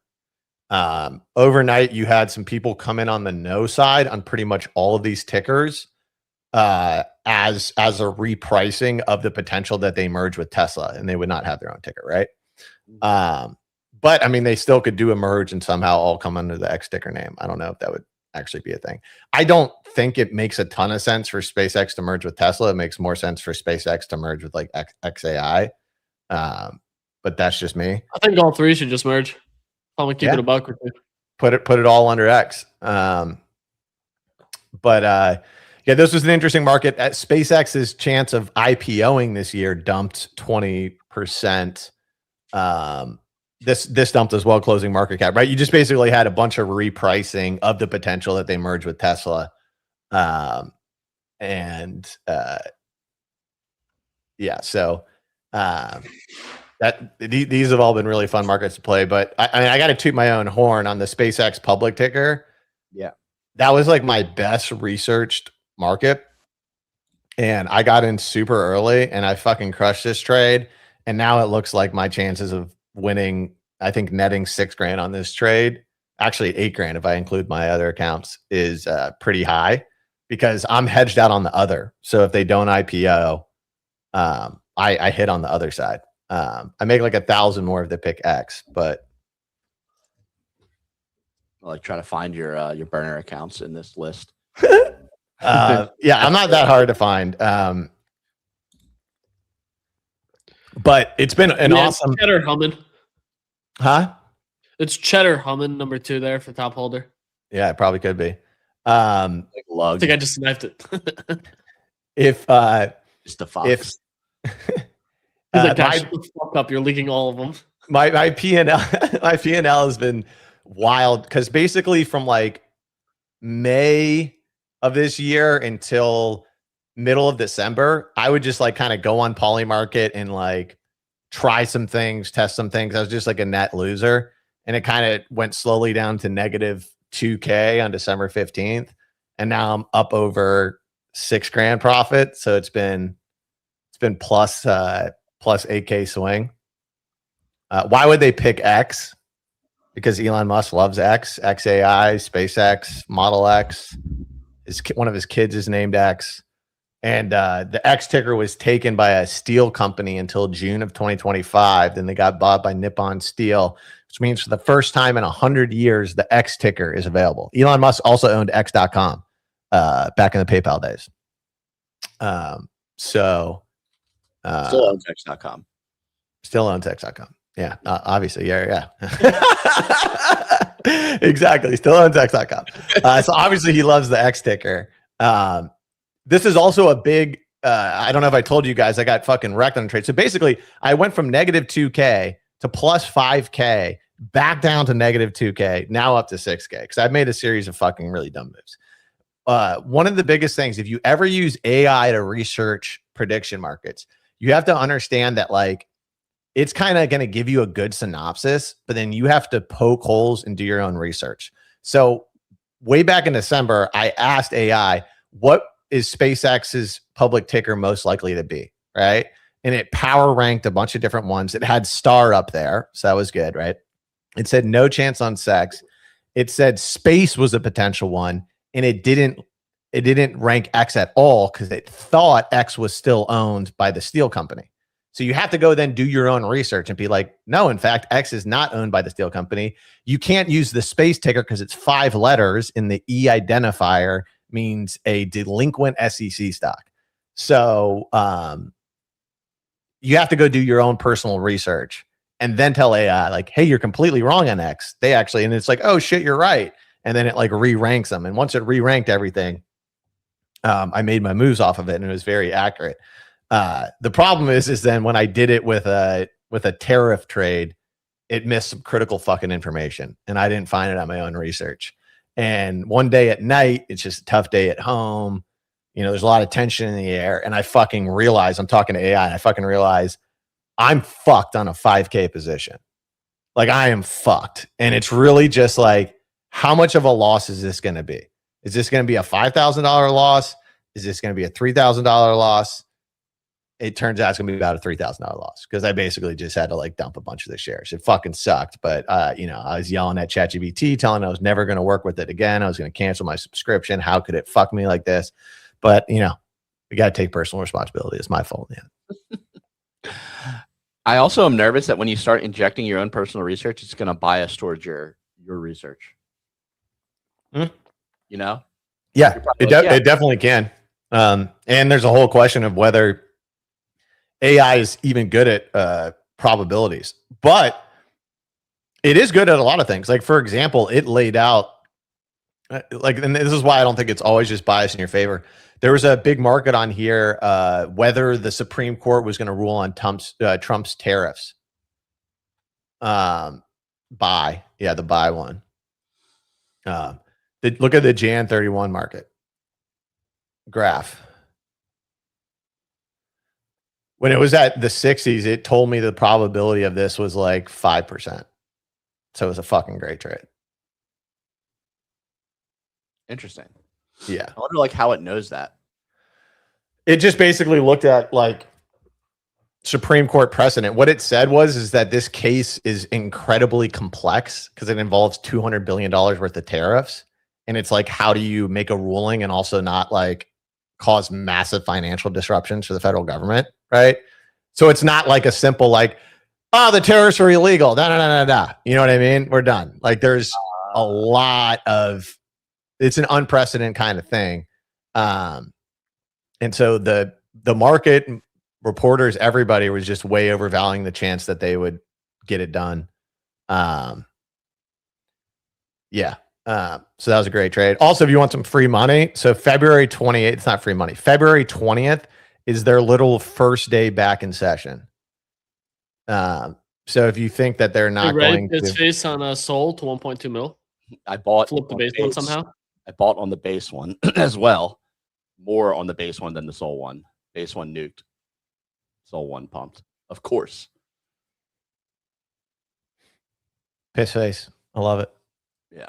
Overnight, you had some people come in on the no side on pretty much all of these tickers as a repricing of the potential that they merge with Tesla, and they would not have their own ticker, right? But I mean, they still could do a merge and somehow all come under the X ticker name. I don't know if that would actually be a thing. I don't think it makes a ton of sense for SpaceX to merge with Tesla. It makes more sense for SpaceX to merge with like XAI. But that's just me. I think all three should just merge. Probably keep it a buck or two. Put it all under X. Yeah, this was an interesting market. At SpaceX's chance of IPOing this year dumped 20%. This dumped as well, closing market cap, right? You just basically had a bunch of repricing of the potential that they merge with Tesla. These have all been really fun markets to play, but I got to toot my own horn on the SpaceX public ticker. Yeah, that was like my best researched market, and I got in super early and I fucking crushed this trade. And now it looks like my chances of winning, I think netting $6,000 on this trade, actually $8,000 if I include my other accounts, is pretty high because I'm hedged out on the other. So if they don't IPO, I hit on the other side. I make like 1,000 more if they pick X, but like try to find your burner accounts in this list. Yeah, I'm not that hard to find. But it's been an awesome Cheddar humming. Huh? It's Cheddar humming number 2 there for top holder. Yeah, it probably could be. I think I just sniped it. Just the fox. He's like, shut the fuck up, you're leaking all of them. My P&L my P&L has been wild because basically from like May of this year until middle of December, I would just like kind of go on Polymarket and like try some things, test some things. I was just like a net loser, and it kind of went slowly down to negative $2,000 on December 15th, and now I'm up over $6,000 profit. So it's been plus $8,000 swing. Why would they pick X? Because Elon Musk loves X, XAI, SpaceX, Model X. One of his kids is named X. And the X ticker was taken by a steel company until June of 2025. Then they got bought by Nippon Steel, which means for the first time in 100 years, the X ticker is available. Elon Musk also owned X.com back in the PayPal days. Still owns X.com. Still owns X.com. Yeah, obviously. Yeah. Exactly. Still owns X.com. So obviously he loves the X ticker. This is also a big, I don't know if I told you guys, I got fucking wrecked on the trade. So basically I went from negative $2,000 to plus $5,000, back down to negative $2,000, now up to $6,000. Because I've made a series of fucking really dumb moves. One of the biggest things, if you ever use AI to research prediction markets, you have to understand that like, it's kind of going to give you a good synopsis, but then you have to poke holes and do your own research. So way back in December, I asked AI, what is SpaceX's public ticker most likely to be, right? And it power ranked a bunch of different ones. It had star up there, so that was good, right? It said no chance on sex. It said space was a potential one, and it didn't rank X at all because it thought X was still owned by the steel company. So you have to go then do your own research and be like, no, in fact, X is not owned by the steel company. You can't use the space ticker because it's 5 letters in the E identifier, means a delinquent SEC stock. So you have to go do your own personal research and then tell AI like, hey, you're completely wrong on X. They actually, and it's like, oh shit, you're right. And then it like re-ranks them. And once it re-ranked everything, I made my moves off of it and it was very accurate. The problem is then when I did it with a tariff trade, it missed some critical fucking information and I didn't find it on my own research. And one day at night, it's just a tough day at home. You know, there's a lot of tension in the air. And I fucking realize, I'm talking to AI, and I fucking realize I'm fucked on a 5K position. Like, I am fucked. And it's really just like, how much of a loss is this going to be? Is this going to be a $5,000 loss? Is this going to be a $3,000 loss? It turns out it's going to be about a $3,000 loss because I basically just had to like dump a bunch of the shares. It fucking sucked. But, you know, I was yelling at ChatGPT, telling I was never going to work with it again. I was going to cancel my subscription. How could it fuck me like this? But, you know, we got to take personal responsibility. It's my fault. Yeah. I also am nervous that when you start injecting your own personal research, it's going to bias towards your research. You know? Yeah, it definitely can. And there's a whole question of whether AI is even good at probabilities, but it is good at a lot of things. Like, for example, it laid out like, and this is why I don't think it's always just biased in your favor. There was a big market on here, whether the Supreme Court was going to rule on Trump's tariffs. The buy one. Look at the Jan 31 market graph. When it was at the 60s, it told me the probability of this was like 5%. So it was a fucking great trade. Interesting. Yeah. I wonder like how it knows that. It just basically looked at like Supreme Court precedent. What it said is that this case is incredibly complex because it involves $200 billion worth of tariffs. And it's like, how do you make a ruling and also not like cause massive financial disruptions for the federal government? Right. So it's not like a simple, like, oh, the tariffs are illegal. Da. You know what I mean? We're done. Like, there's a lot of, it's an unprecedented kind of thing. And so the market reporters, everybody was just way overvaluing the chance that they would get it done. So that was a great trade. Also, if you want some free money, so February 28th, it's not free money. February 20th is their little first day back in session. So if you think that they're not going to face on Sol to 1.2 mil, I bought flip the base one somehow. I bought on the base one as well. More on the base one than the Sol one. Base one nuked. Sol one pumped. Of course. Piss face. I love it. Yeah.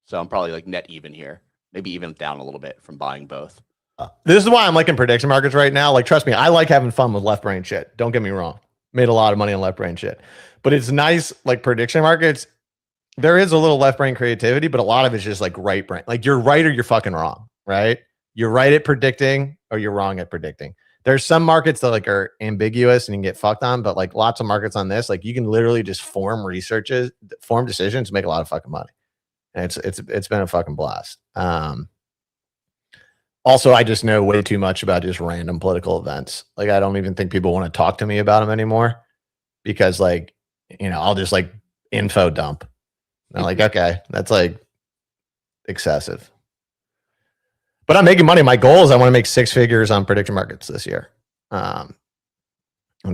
So I'm probably like net even here. Maybe even down a little bit from buying both. This is why I'm liking prediction markets right now. Like, trust me, I like having fun with left brain shit. Don't get me wrong. Made a lot of money on left brain shit. But it's nice, like prediction markets, there is a little left brain creativity, but a lot of it's just like right brain. Like, you're right or you're fucking wrong, right? You're right at predicting or you're wrong at predicting. There's some markets that like are ambiguous and you can get fucked on, but like lots of markets on this, like you can literally just form decisions, make a lot of fucking money. And it's been a fucking blast. Also, I just know way too much about just random political events. Like, I don't even think people want to talk to me about them anymore because, like, you know, I'll just like info dump. And I'm like, okay, that's like excessive. But I'm making money. My goal is I want to make 6 figures on prediction markets this year. And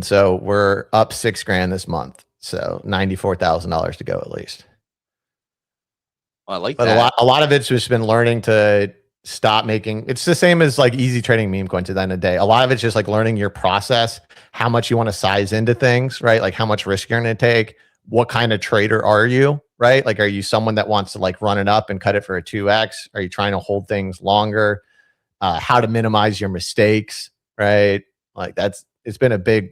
so we're up $6,000 this month. So $94,000 to go at least. I like but that. A lot of it's just been learning to stop making. It's the same as like easy trading meme coins at the end of the day. A lot of it's just like learning your process, how much you want to size into things, right? Like how much risk you're going to take. What kind of trader are you, right? Like, are you someone that wants to like run it up and cut it for a 2x? Are you trying to hold things longer? How to minimize your mistakes, right? Like it's been a big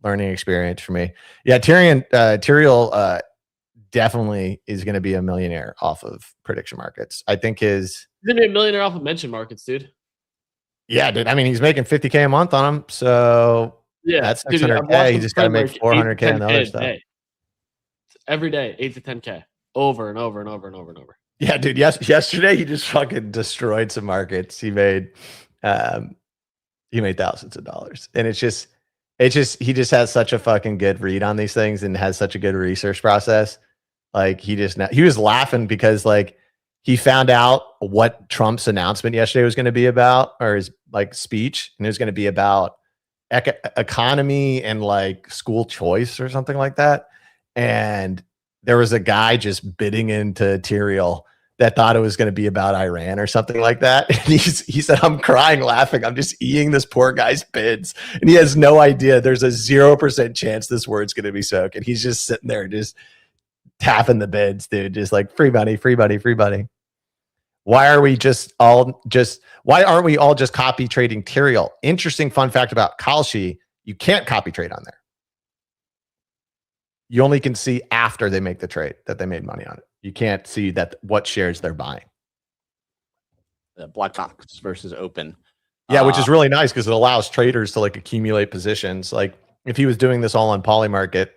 learning experience for me. Yeah, Tyriel definitely is going to be a millionaire off of prediction markets. I think he's going to be a millionaire off of mention markets, dude. Yeah, dude. I mean, he's making $50K a month on them. So yeah, that's $600K. He just got to make $400K on the other stuff. Every day, 8 to 10K over and over and over and over and over. Yeah, dude. Yesterday he just fucking destroyed some markets. He made thousands of dollars. And he just has such a fucking good read on these things and has such a good research process. Like he was laughing because like he found out what Trump's announcement yesterday was going to be about, or his like speech, and it was going to be about economy and like school choice or something like that. And there was a guy just bidding into Tyriel that thought it was going to be about Iran or something like that. And he said, I'm crying laughing. I'm just eating this poor guy's bids. And he has no idea there's a 0% chance this word's going to be soaked. And he's just sitting there just tapping the bids, dude. Just like free money, free money, free money. Why aren't we all just copy trading Tyrael? Interesting fun fact about Kalshi, you can't copy trade on there. You only can see after they make the trade that they made money on it. You can't see that what shares they're buying. Black box versus open. Yeah, which is really nice because it allows traders to like accumulate positions. Like if he was doing this all on Polymarket,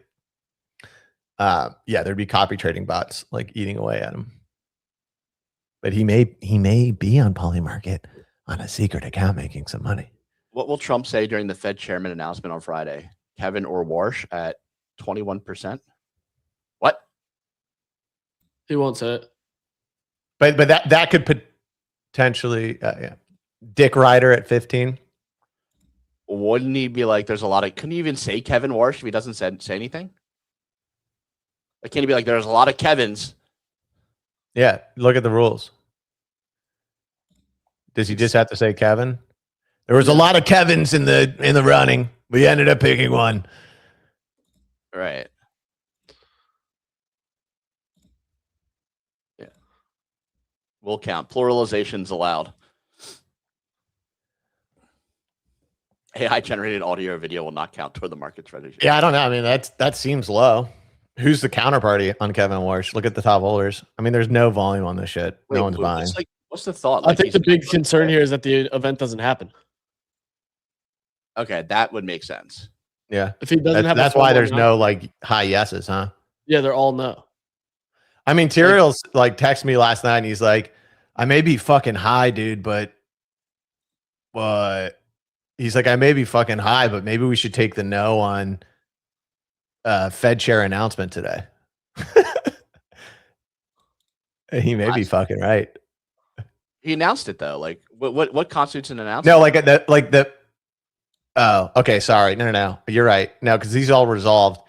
yeah, there'd be copy trading bots like eating away at him. But he may be on Polymarket on a secret account making some money. What will Trump say during the Fed chairman announcement on Friday? Kevin or Warsh at 21%? What? He won't say it. But that could potentially, yeah. Dick Ryder at 15. Wouldn't he be like, there's a lot of, couldn't he even say Kevin Warsh if he doesn't say anything? Like, can't he be like, there's a lot of Kevins? Yeah, look at the rules. Does he just have to say Kevin? There was a lot of Kevins in the running. We ended up picking one. Right. Yeah. We'll count. Pluralization's allowed. AI generated audio or video will not count toward the market strategy. Yeah, I don't know. I mean, that seems low. Who's the counterparty on Kevin Warsh? Look at the top holders. I mean, there's no volume on this shit. Wait, no one's buying. What's the thought? I think the big concern here is that the event doesn't happen. Okay, that would make sense. Yeah. If he doesn't have, that's why there's no like high yeses, huh? Yeah, they're all no. I mean, Tyrael's like texted me last night and he's like, I may be fucking high, dude, but he's like, I may be fucking high, but maybe we should take the no on Fed chair announcement today. He may be fucking right. He announced it though. Like, what constitutes an announcement? No, oh, okay. Sorry. No. You're right. No, because these all resolved.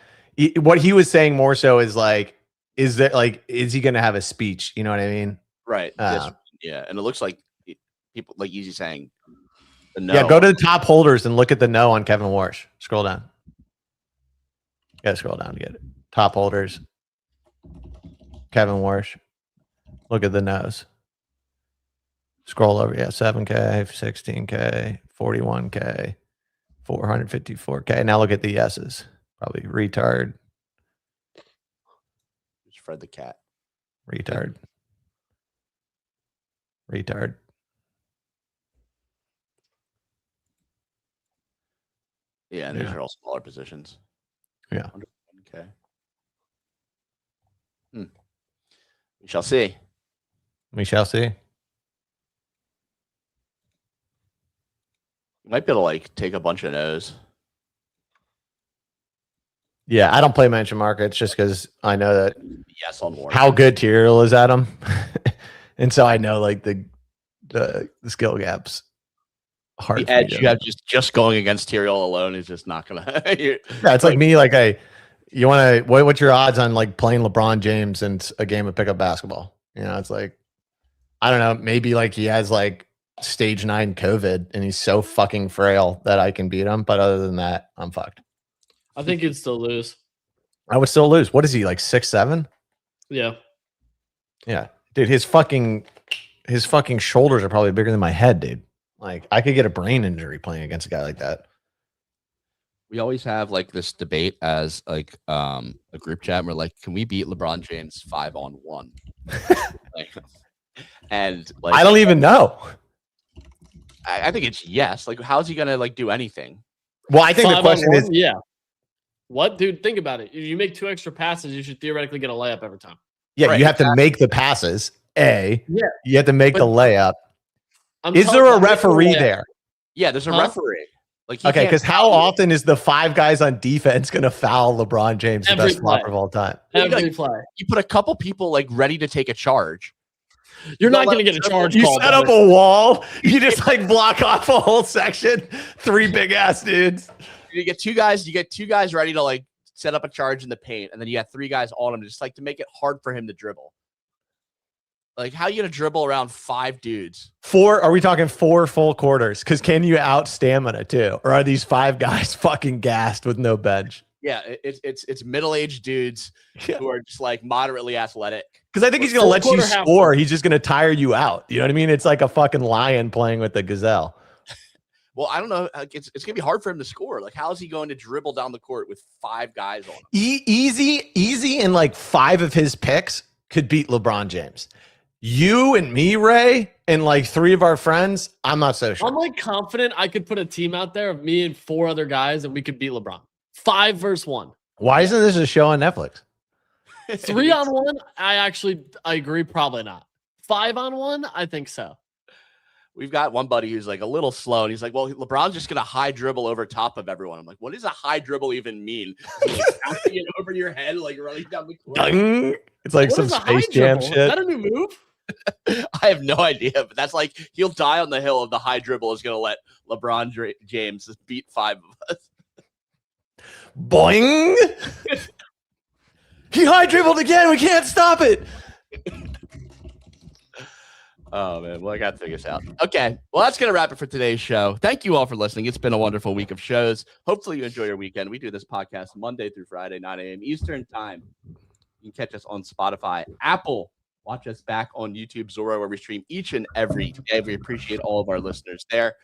What he was saying more so is like, is he going to have a speech? You know what I mean? Right. Yeah. And it looks like people like Easy saying the no. Yeah. Go to the top holders and look at the no on Kevin Warsh. Scroll down. You gotta scroll down to get it. Top holders. Kevin Warsh. Look at the no's. Scroll over. Yeah. 7K, 16K, 41K. 454K. Now look at the yeses. Probably retard. Just Fred the cat. Retard. Yeah, and these are all smaller positions. Yeah. Okay. We shall see. We shall see. You might be able to like take a bunch of no's. Yeah, I don't play mention markets just because I know that Yes on Warren. how good Tyrael is at them, and so I know like the skill gaps. Hard. The edge you have just going against Tyrael alone is just not gonna. Yeah, it's like me. Like you want to. What's your odds on like playing LeBron James in a game of pickup basketball? You know, it's like I don't know. Maybe like he has like stage 9 COVID and he's so fucking frail that I can beat him. But other than that, I'm fucked. I think you'd still lose. I would still lose. What is he like 6'7"? Yeah. Yeah, dude. His fucking shoulders are probably bigger than my head, dude. Like I could get a brain injury playing against a guy like that. We always have like this debate as like a group chat. And we're like, can we beat LeBron James 5-on-1? And like, I don't even know. I think it's yes. Like, how's he gonna like do anything? Well, I think the question is, yeah. What, dude? Think about it. If you make 2 extra passes, you should theoretically get a layup every time. yeah, Right, you have to make the passes. Yeah, you have to make the layup. Is there a referee there? Yeah, there's a referee. Like, Okay, because how often is the 5 guys on defense going to foul LeBron James, the best flopper of all time? Every play. You put a couple people like ready to take a charge. You're not going to get a charge You call. set up a wall. You just like block off a whole section. 3 big ass dudes. You get 2 guys. You get 2 guys ready to like set up a charge in the paint, and then you got 3 guys on him just like to make it hard for him to dribble. Like, how are you gonna dribble around 5 dudes? Are we talking 4 full quarters? Because can you out stamina too? Or are these 5 guys fucking gassed with no bench? Yeah, it's middle-aged dudes who are just like moderately athletic. Because I think he's gonna let you score. He's just gonna tire you out. You know what I mean? It's like a fucking lion playing with the gazelle. Well, I don't know. It's gonna be hard for him to score. Like, how is he going to dribble down the court with 5 guys on him? Easy, and like 5 of his picks could beat LeBron James. You and me, Ray, and like 3 of our friends, I'm not so sure. I'm like confident I could put a team out there of me and 4 other guys and we could beat LeBron. 5 versus 1. Why isn't this a show on Netflix? 3 on 1, I agree, probably not. 5 on 1, I think so. We've got one buddy who's like a little slow, and he's like, well, LeBron's just going to high dribble over top of everyone. I'm like, what does a high dribble even mean? Like, bouncing it over your head, like running down the court. It's like some Space Jam shit. Is that a new move? I have no idea, but that's like, he'll die on the hill of the high dribble is going to let LeBron James beat 5 of us. Boing! He high dribbled again. We can't stop it. Oh, man. Well, I got to figure this out. Okay. Well, that's going to wrap it for today's show. Thank you all for listening. It's been a wonderful week of shows. Hopefully you enjoy your weekend. We do this podcast Monday through Friday, 9 a.m. Eastern time. You can catch us on Spotify, Apple. Watch us back on YouTube, Zoro, where we stream each and every day. We appreciate all of our listeners there.